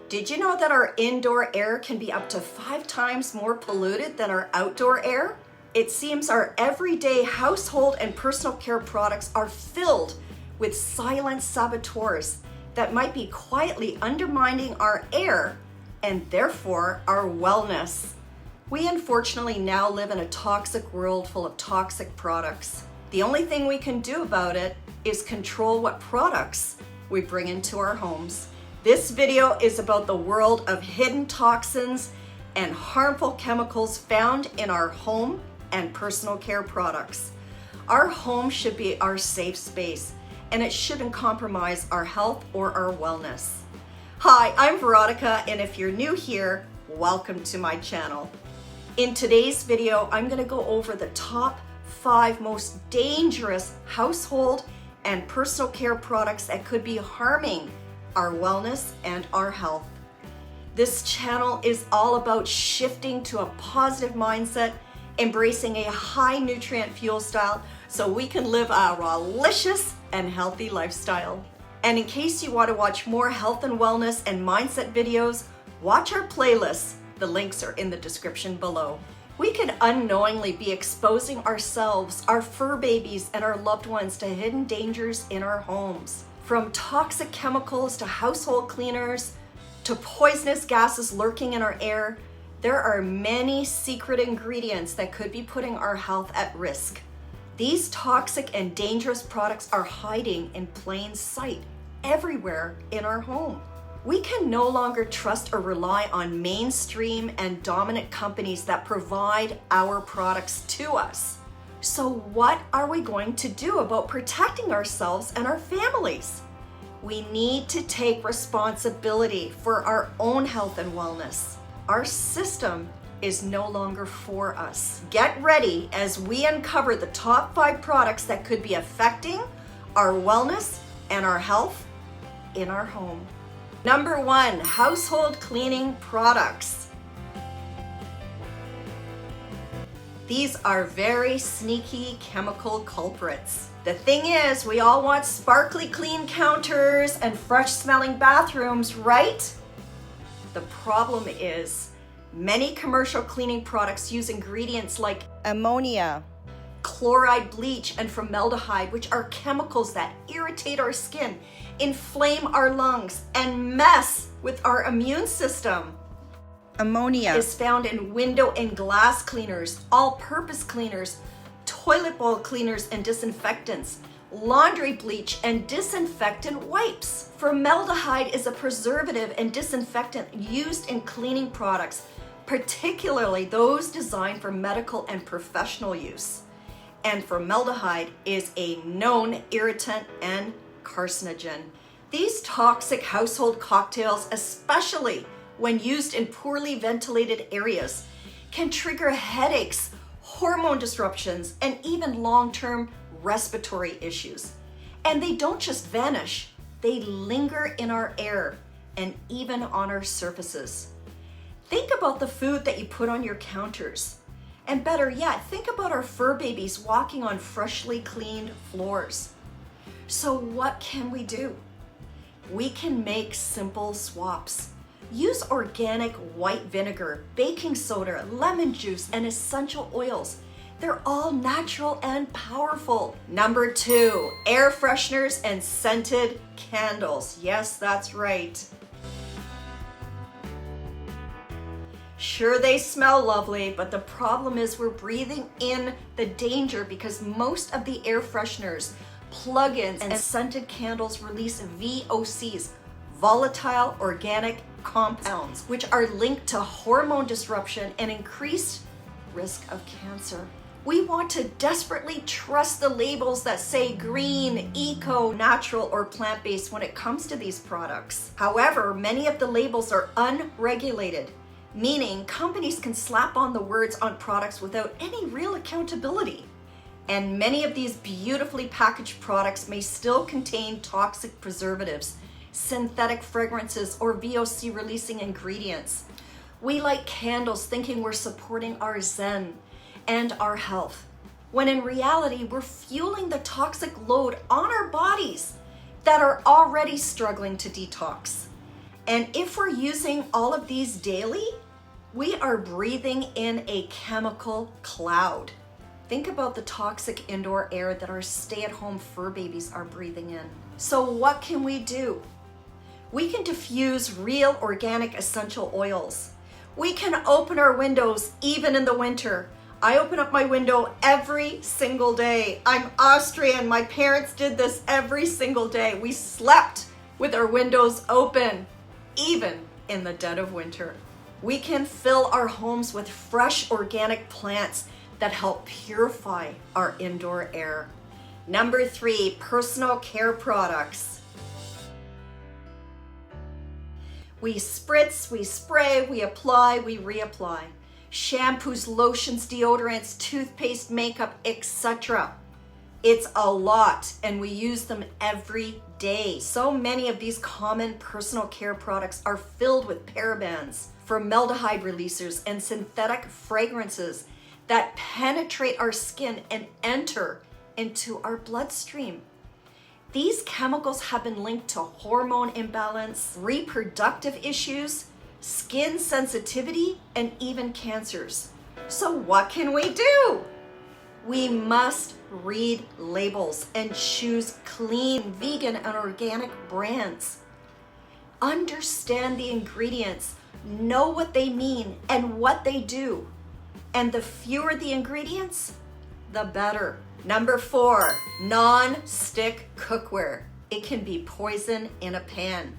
Did you know that our indoor air can be up to 5 times more polluted than our outdoor air? It seems our everyday household and personal care products are filled with silent saboteurs that might be quietly undermining our air and therefore our wellness. We unfortunately now live in a toxic world full of toxic products. The only thing we can do about it is control what products we bring into our homes. This video is about the world of hidden toxins and harmful chemicals found in our home and personal care products. Our home should be our safe space, and it shouldn't compromise our health or our wellness. Hi, I'm VeRAWonica, and if you're new here, welcome to my channel. In today's video, I'm going to go over the top 5 most dangerous household and personal care products that could be harming our wellness and our health. This channel is all about shifting to a positive mindset, embracing a high nutrient fuel style so we can live a delicious and healthy lifestyle. And in case you want to watch more health and wellness and mindset videos, watch our playlists. The links are in the description below. We could unknowingly be exposing ourselves, our fur babies, and our loved ones to hidden dangers in our homes. From toxic chemicals to household cleaners to poisonous gases lurking in our air, there are many secret ingredients that could be putting our health at risk. These toxic and dangerous products are hiding in plain sight everywhere in our home. We can no longer trust or rely on mainstream and dominant companies that provide our products to us. So what are we going to do about protecting ourselves and our families? We need to take responsibility for our own health and wellness. Our system is no longer for us. Get ready as we uncover the top 5 products that could be affecting our wellness and our health in our home. Number 1, household cleaning products. These are very sneaky chemical culprits. The thing is, we all want sparkly clean counters and fresh smelling bathrooms, right? The problem is, many commercial cleaning products use ingredients like ammonia, chloride bleach, and formaldehyde, which are chemicals that irritate our skin, inflame our lungs, and mess with our immune system. Ammonia is found in window and glass cleaners, all-purpose cleaners, toilet bowl cleaners and disinfectants, laundry bleach, and disinfectant wipes. Formaldehyde is a preservative and disinfectant used in cleaning products, particularly those designed for medical and professional use. And formaldehyde is a known irritant and carcinogen. These toxic household cocktails, especially when used in poorly ventilated areas, can trigger headaches, hormone disruptions, and even long-term respiratory issues. And they don't just vanish, they linger in our air and even on our surfaces. Think about the food that you put on your counters. And better yet, think about our fur babies walking on freshly cleaned floors. So what can we do? We can make simple swaps. Use organic white vinegar, baking soda, lemon juice, and essential oils. They're all natural and powerful. Number 2, air fresheners and scented candles. Yes, that's right. Sure, they smell lovely, but the problem is we're breathing in the danger because most of the air fresheners, plug-ins, and scented candles release VOCs, volatile organic compounds, which are linked to hormone disruption and increased risk of cancer. We want to desperately trust the labels that say green, eco, natural, or plant-based when it comes to these products. However, many of the labels are unregulated, meaning companies can slap on the words on products without any real accountability. And many of these beautifully packaged products may still contain toxic preservatives, synthetic fragrances, or VOC releasing ingredients. We light candles thinking we're supporting our zen and our health, when in reality we're fueling the toxic load on our bodies that are already struggling to detox. And if we're using all of these daily, we are breathing in a chemical cloud. Think about the toxic indoor air that our stay-at-home fur babies are breathing in. So what can we do? We can diffuse real organic essential oils. We can open our windows even in the winter. I open up my window every single day. I'm Austrian. My parents did this every single day. We slept with our windows open, even in the dead of winter. We can fill our homes with fresh organic plants that help purify our indoor air. Number 3, personal care products. We spritz, we spray, we apply, we reapply. Shampoos, lotions, deodorants, toothpaste, makeup, etc. It's a lot, and we use them every day. So many of these common personal care products are filled with parabens, formaldehyde releasers, and synthetic fragrances that penetrate our skin and enter into our bloodstream. These chemicals have been linked to hormone imbalance, reproductive issues, skin sensitivity, and even cancers. So what can we do? We must read labels and choose clean, vegan, and organic brands. Understand the ingredients, know what they mean and what they do. And the fewer the ingredients, the better. Number 4, non-stick cookware. It can be poison in a pan.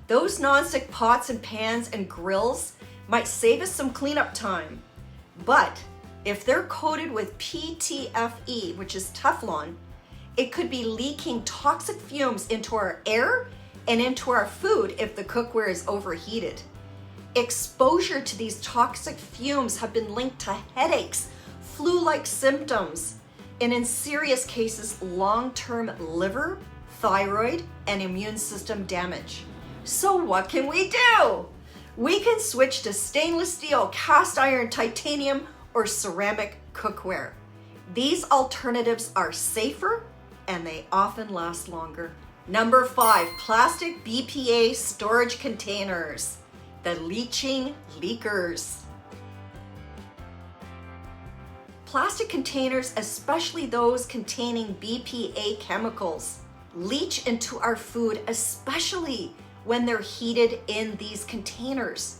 Those non-stick pots and pans and grills might save us some cleanup time. But if they're coated with PTFE, which is Teflon, it could be leaking toxic fumes into our air and into our food if the cookware is overheated. Exposure to these toxic fumes have been linked to headaches, flu-like symptoms, and in serious cases, long-term liver, thyroid, and immune system damage. So what can we do? We can switch to stainless steel, cast iron, titanium, or ceramic cookware. These alternatives are safer and they often last longer. Number 5, plastic BPA storage containers. The leaching leakers. Plastic containers, especially those containing BPA chemicals, leach into our food, especially when they're heated in these containers.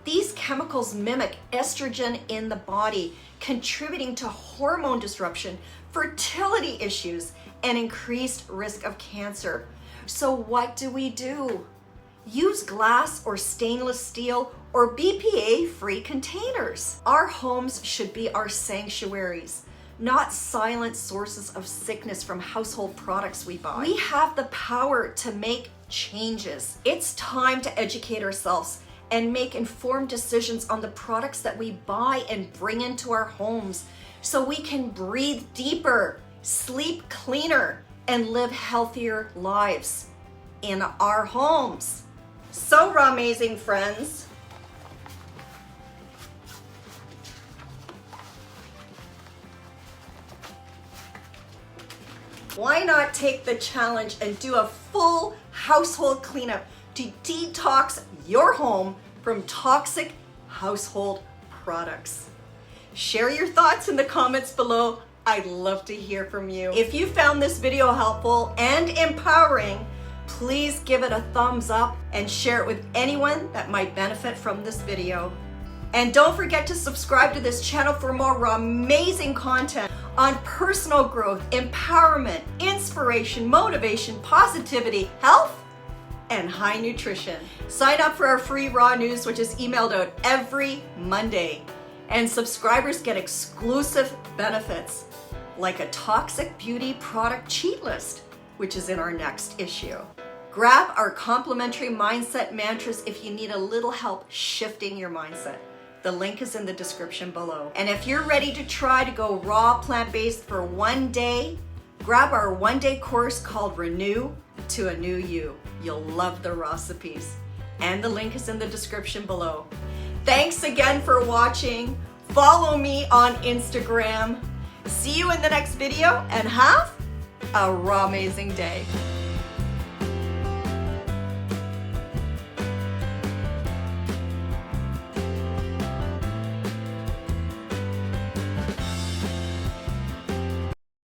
These chemicals mimic estrogen in the body, contributing to hormone disruption, fertility issues, and increased risk of cancer. So what do? Use glass or stainless steel or BPA-free containers. Our homes should be our sanctuaries, not silent sources of sickness from household products we buy. We have the power to make changes. It's time to educate ourselves and make informed decisions on the products that we buy and bring into our homes so we can breathe deeper, sleep cleaner, and live healthier lives in our homes. So amazing, friends. Why not take the challenge and do a full household cleanup to detox your home from toxic household products? Share your thoughts in the comments below. I'd love to hear from you. If you found this video helpful and empowering, please give it a thumbs up and share it with anyone that might benefit from this video. And don't forget to subscribe to this channel for more amazing content on personal growth, empowerment, inspiration, motivation, positivity, health, and high nutrition. Sign up for our free raw news, which is emailed out every Monday. And subscribers get exclusive benefits, like a toxic beauty product cheat list, which is in our next issue. Grab our complimentary mindset mantras if you need a little help shifting your mindset. The link is in the description below. And if you're ready to try to go raw plant-based for one day, grab our one-day course called Renew to a New You. You'll love the recipes. And the link is in the description below. Thanks again for watching. Follow me on Instagram. See you in the next video and have a raw amazing day.